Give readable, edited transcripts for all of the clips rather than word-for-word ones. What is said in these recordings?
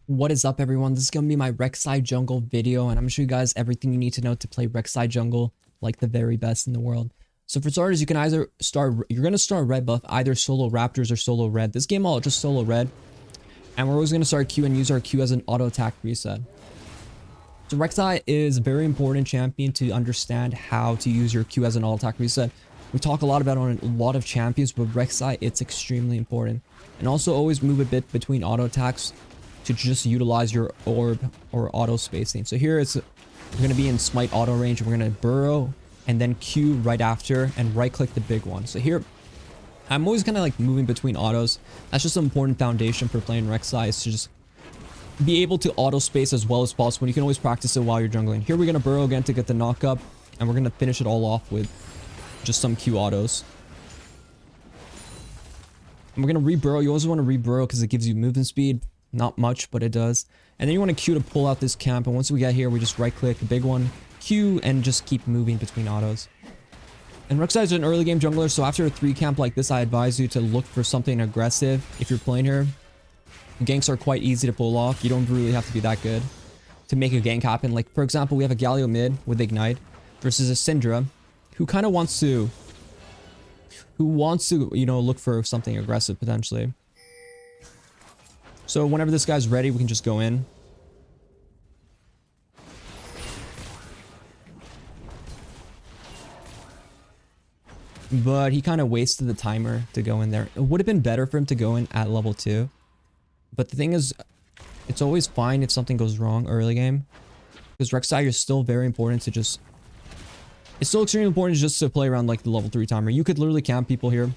What is up, everyone? This is going to be my Rek'sai jungle video, and I'm going to show you guys everything you need to know to play Rek'sai jungle like the very best in the world. So for starters, you can either you're going to start red buff, either solo Raptors or solo red. This game I'll just solo red, and we're always going to start Q and use our Q as an auto attack reset. So Rek'sai is a very important champion to understand how to use your Q as an auto attack reset. We talk a lot about it on a lot of champions, but Rek'sai, it's extremely important. And also always move a bit between auto attacks to just utilize your orb or auto spacing. So here we're going to be in smite auto range. We're going to burrow and then Q right after and right click the big one. So here I'm always kind of like moving between autos. That's just an important foundation for playing Rek'sai, is to just be able to auto space as well as possible. You can always practice it while you're jungling. Here we're going to burrow again to get the knock up, and we're going to finish it all off with just some Q autos. And we're going to re-burrow. You always want to re-burrow because it gives you movement speed. Not much, but it does. And then you want to Q to pull out this camp. And once we get here, we just right click the big one, Q, and just keep moving between autos. And Rek'sai is an early game jungler, so after a 3 camp like this, I advise you to look for something aggressive if you're playing here. Ganks are quite easy to pull off. You don't really have to be that good to make a gank happen. Like, for example, we have a Galio mid with Ignite versus a Syndra who kind of wants to, you know, look for something aggressive potentially. So whenever this guy's ready, we can just go in. But he kind of wasted the timer to go in there. It would have been better for him to go in at level 2. But the thing is, it's always fine if something goes wrong early game. Because Rek'sai is still very important to just... It's still extremely important just to play around like the level 3 timer. You could literally camp people here.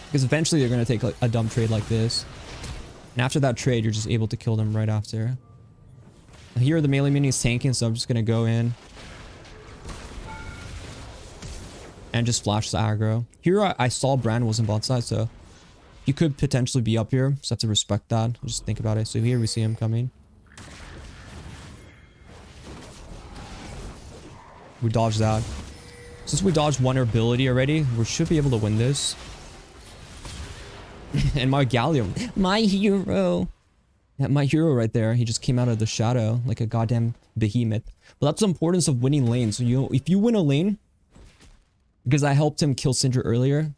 Because eventually they're going to take like a dumb trade like this. And after that trade, you're just able to kill them right after. Here the melee mini is tanking, so I'm just going to go in. And just flash the aggro. Here I saw Brand was on bot side, so he could potentially be up here. So I have to respect that. I'll just think about it. So here we see him coming. We dodged that. Since we dodged one ability already, we should be able to win this. And my Galio, my hero. Yeah, my hero right there. He just came out of the shadow like a goddamn behemoth. But that's the importance of winning lanes. So if you win a lane, because I helped him kill Syndra earlier,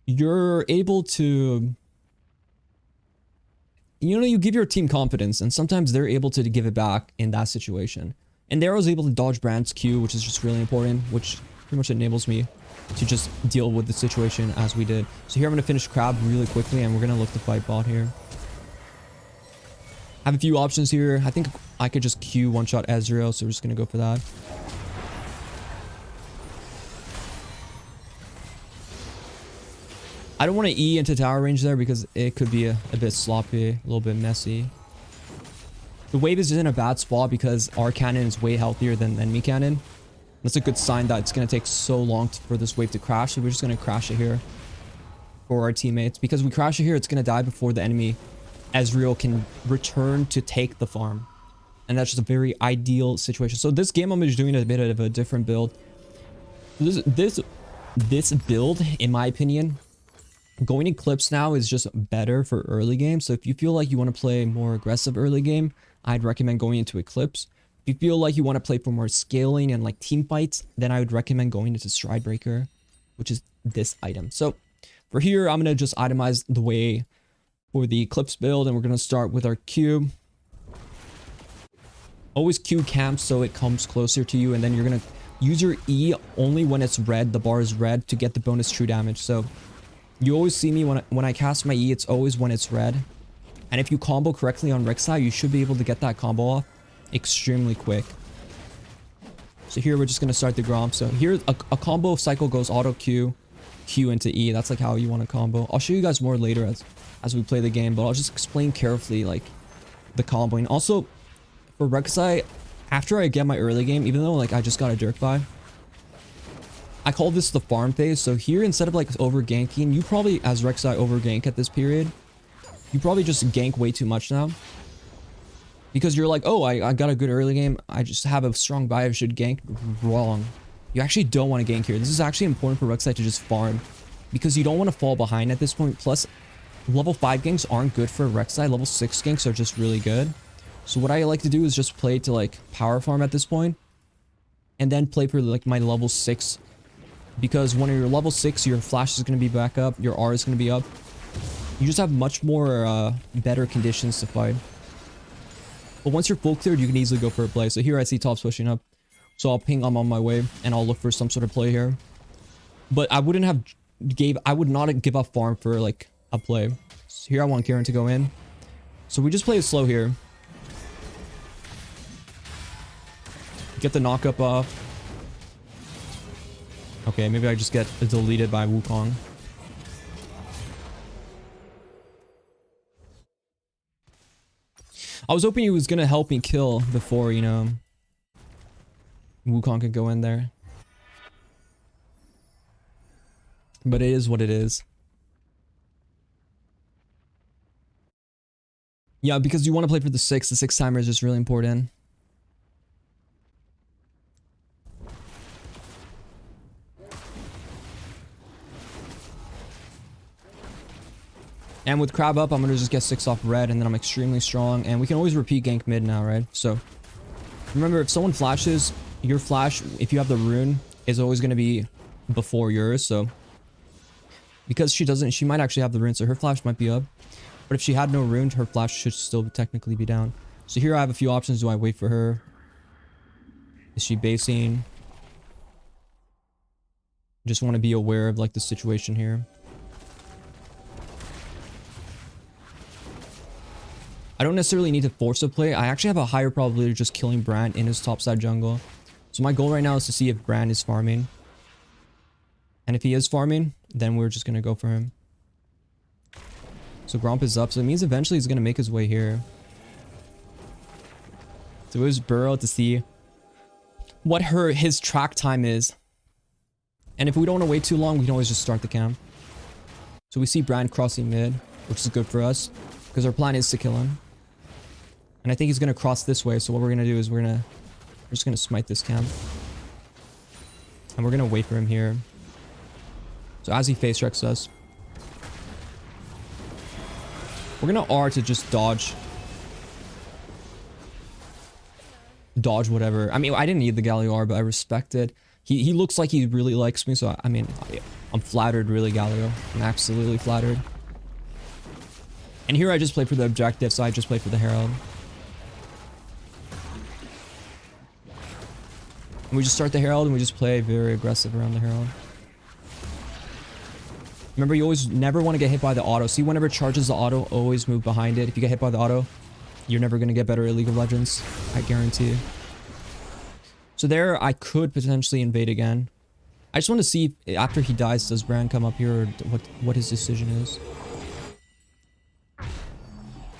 you're able to, you know, you give your team confidence, and sometimes they're able to give it back in that situation. And there I was able to dodge Brand's Q, which is just really important, which pretty much enables me to just deal with the situation as we did. So here I'm going to finish Crab really quickly, and we're going to look to fight bot here. I have a few options here. I think I could just Q one-shot Ezreal, so we're just going to go for that. I don't want to E into tower range there because it could be a bit sloppy, a little bit messy. The wave is in a bad spot because our cannon is way healthier than enemy cannon. That's a good sign that it's going to take so long for this wave to crash. So we're just going to crash it here for our teammates. Because we crash it here, it's going to die before the enemy Ezreal can return to take the farm. And that's just a very ideal situation. So this game I'm just doing a bit of a different build. This build, in my opinion, going Eclipse now is just better for early game. So if you feel like you want to play more aggressive early game, I'd recommend going into Eclipse. If you feel like you want to play for more scaling and like team fights, then I would recommend going into Stridebreaker, which is this item. So for here, I'm going to just itemize the way for the Eclipse build, and we're going to start with our Q. Always Q camp so it comes closer to you, and then you're going to use your E only when it's red, the bar is red, to get the bonus true damage. So you always see me when I cast my E, it's always when it's red. And if you combo correctly on Rek'sai, you should be able to get that combo off extremely quick. So here we're just going to start the Grom. So here a combo cycle goes auto Q, Q into E. That's like how you want to combo. I'll show you guys more later as we play the game, but I'll just explain carefully like the comboing. Also for Rek'sai, after I get my early game, even though like I just got a Dirk buy, I call this the farm phase. So here, instead of like over ganking, you probably as Rek'sai over gank at this period. You probably just gank way too much now. Because you're like, oh, I got a good early game. I just have a strong buy. I should gank. Wrong. You actually don't want to gank here. This is actually important for Rek'sai to just farm. Because you don't want to fall behind at this point. Plus, level 5 ganks aren't good for Rek'sai. Level 6 ganks are just really good. So what I like to do is just play to like power farm at this point, and then play for like my level 6, because when you're level 6, your flash is going to be back up, your R is going to be up. You just have much more better conditions to fight. But once you're full cleared, you can easily go for a play. So here I see tops pushing up, so I'll ping I'm on my way, and I'll look for some sort of play here. But I would not give up farm for like a play. So here I want Karen to go in, so we just play it slow here. Get the knockup off. Okay, maybe I just get deleted by Wukong. I was hoping he was gonna help me kill before, you know, Wukong could go in there. But it is what it is. Yeah, because you want to play for the 6. The 6 timer is just really important. And with crab up, I'm gonna just get 6 off red, and then I'm extremely strong. And we can always repeat gank mid now, right? So remember, if someone flashes, your flash, if you have the rune, is always gonna be before yours. So because she doesn't, she might actually have the rune, so her flash might be up. But if she had no rune, her flash should still technically be down. So here I have a few options. Do I wait for her? Is she basing? Just want to be aware of like the situation here. I don't necessarily need to force a play. I actually have a higher probability of just killing Brand in his topside jungle. So my goal right now is to see if Brand is farming. And if he is farming, then we're just going to go for him. So Gromp is up, so it means eventually he's going to make his way here. So it was Burrow to see what his track time is. And if we don't want to wait too long, we can always just start the camp. So we see Brand crossing mid, which is good for us, because our plan is to kill him. And I think he's going to cross this way, so what we're going to do is we're just going to smite this camp. And we're going to wait for him here. So as he face wrecks us, we're going to R to just dodge whatever. I mean, I didn't need the Galio R, but I respect it. He looks like he really likes me, so I mean, I'm flattered, really, Galio. I'm absolutely flattered. And here I just play for the objective, so I just play for the Herald. And we just start the Herald, and we just play very aggressive around the Herald. Remember, you always never want to get hit by the auto. See, whenever it charges the auto, always move behind it. If you get hit by the auto, you're never going to get better at League of Legends. I guarantee. So there, I could potentially invade again. I just want to see if, after he dies, does Brand come up here, or what his decision is.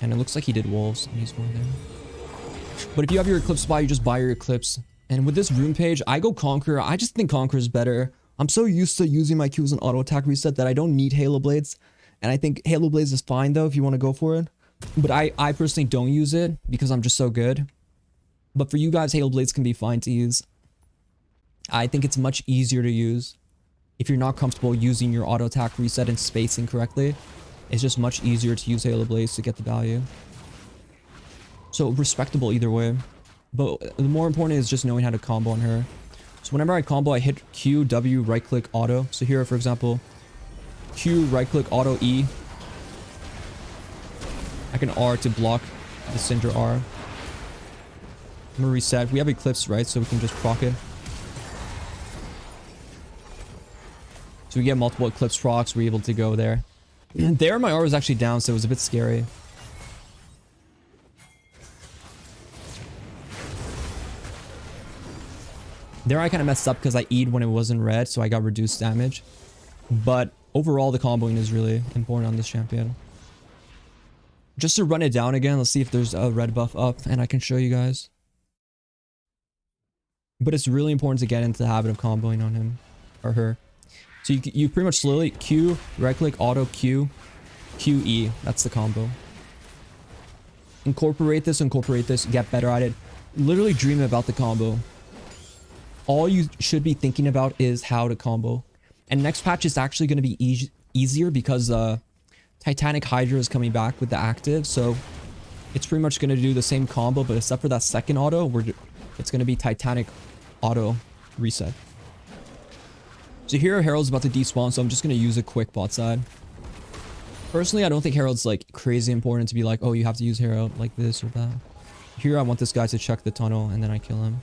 And it looks like he did Wolves, and he's going there. But if you have your Eclipse buy, you just buy your Eclipse. And with this rune page, I go Conqueror. I just think Conqueror is better. I'm so used to using my Qs and auto attack reset that I don't need Halo Blades. And I think Halo Blades is fine though if you want to go for it. But I personally don't use it because I'm just so good. But for you guys, Halo Blades can be fine to use. I think it's much easier to use if you're not comfortable using your auto attack reset and spacing correctly. It's just much easier to use Halo Blades to get the value. So respectable either way. But the more important is just knowing how to combo on her. So whenever I combo, I hit Q, W, right click, auto. So here, for example, Q, right click, auto, E. I can R to block the Syndra R. I'm gonna reset. We have Eclipse, right? So we can just proc it. So we get multiple Eclipse procs. We're able to go there. There, my R was actually down, so it was a bit scary. There I kind of messed up because I E'd when it wasn't red, so I got reduced damage. But overall, the comboing is really important on this champion. Just to run it down again, let's see if there's a red buff up, and I can show you guys. But it's really important to get into the habit of comboing on him, or her. So you pretty much slowly Q, right click, auto, Q, Q, E. That's the combo. Incorporate this, get better at it. Literally dream about the combo. All you should be thinking about is how to combo. And next patch is actually going to be easier because Titanic Hydra is coming back with the active, so it's pretty much going to do the same combo, but except for that second auto, it's going to be Titanic auto reset. So here Herald's about to despawn, so I'm just going to use a quick bot side. Personally, I don't think Herald's like crazy important to be like, oh, you have to use Herald like this or that. Here I want this guy to check the tunnel and then I kill him.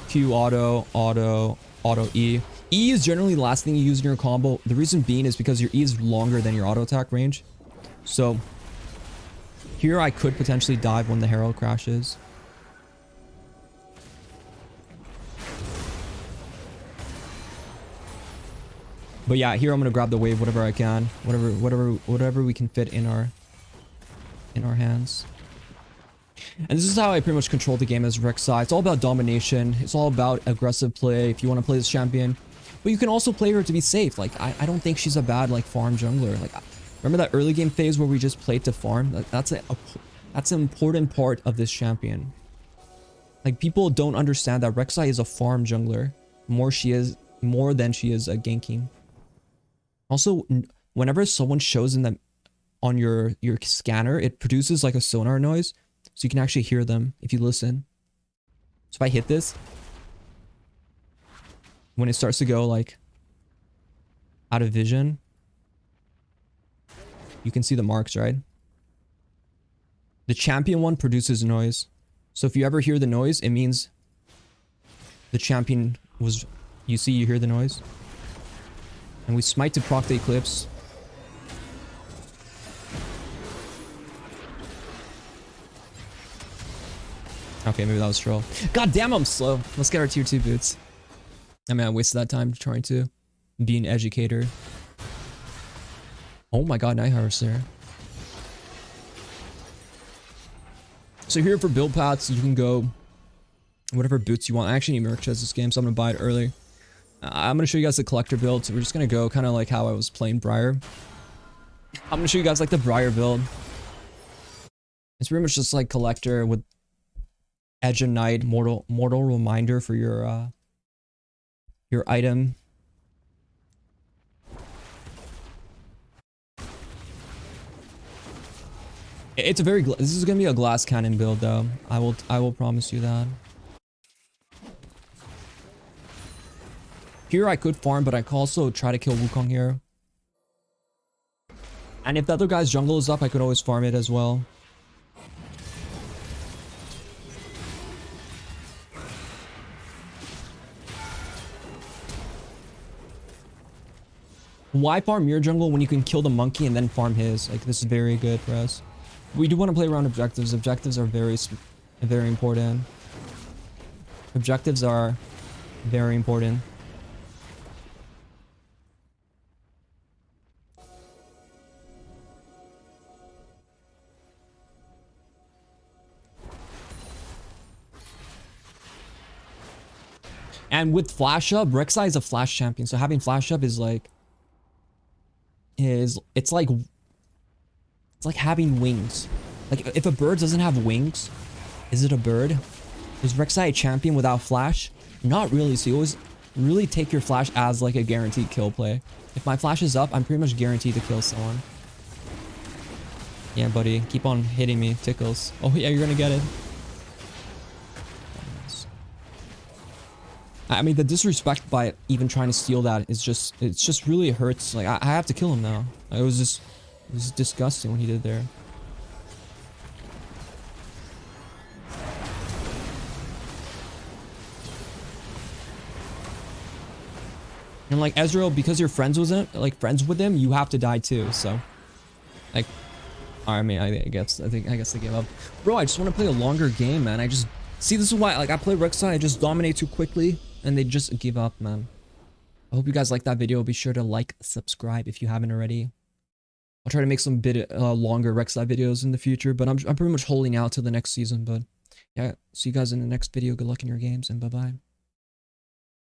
Q auto, auto, auto E. E is generally the last thing you use in your combo. The reason being is because your E is longer than your auto attack range. So here I could potentially dive when the Herald crashes. But yeah, here I'm gonna grab the wave, whatever I can, whatever we can fit in our hands. And this is how I pretty much control the game as Rek'sai. It's all about domination. It's all about aggressive play if you want to play this champion. But you can also play her to be safe. Like I don't think she's a bad like farm jungler. Like remember that early game phase where we just played to farm? That's an important part of this champion. Like people don't understand that Rek'sai is a farm jungler. More than she is a ganking. Also, whenever someone shows in the on your scanner, it produces like a sonar noise, so you can actually hear them if you listen. So if I hit this, when it starts to go like out of vision, you can see the marks, right? The champion one produces noise. So if you ever hear the noise, it means the champion was, you hear the noise. And we smite to proc the Eclipse. Okay, maybe that was troll. God damn, I'm slow. Let's get our tier 2 boots. I mean, I wasted that time trying to be an educator. Oh my god, Night Harvester. So here for build paths, you can go whatever boots you want. I actually need merch this game, so I'm gonna buy it early. I'm gonna show you guys the collector build, so we're just gonna go kind of like how I was playing Briar. I'm gonna show you guys like the Briar build. It's pretty much just like collector with Edge of Night, mortal reminder for your item. It's a very this is gonna be a glass cannon build though. I will promise you that. Here I could farm, but I could also try to kill Wukong here. And if the other guy's jungle is up, I could always farm it as well. Why farm your jungle when you can kill the monkey and then farm his? Like, this is very good for us. We do want to play around objectives. Objectives are very important. Objectives are very important. And with flash up, Rek'Sai is a flash champion, so having flash up is like it's like having wings. Like if a bird doesn't have wings, is it a bird? Is Rek'Sai a champion without flash? Not really. So you always really take your flash as like a guaranteed kill play. If my flash is up, I'm pretty much guaranteed to kill someone. Yeah, buddy, keep on hitting me, tickles. Oh yeah, you're gonna get it. I mean, the disrespect by even trying to steal that is just, it's just really hurts. Like, I have to kill him now. It was disgusting what he did there. And like Ezreal, because you're friends with him, you have to die too. So, like, I mean, I guess they give up. Bro, I just want to play a longer game, man. I just see, this is why, like, I play Rek'Sai, I just dominate too quickly. And they just give up, man. I hope you guys liked that video. Be sure to like, subscribe if you haven't already. I'll try to make some bit longer Rek'Sai videos in the future, but I'm pretty much holding out till the next season. But yeah, see you guys in the next video. Good luck in your games, and bye-bye.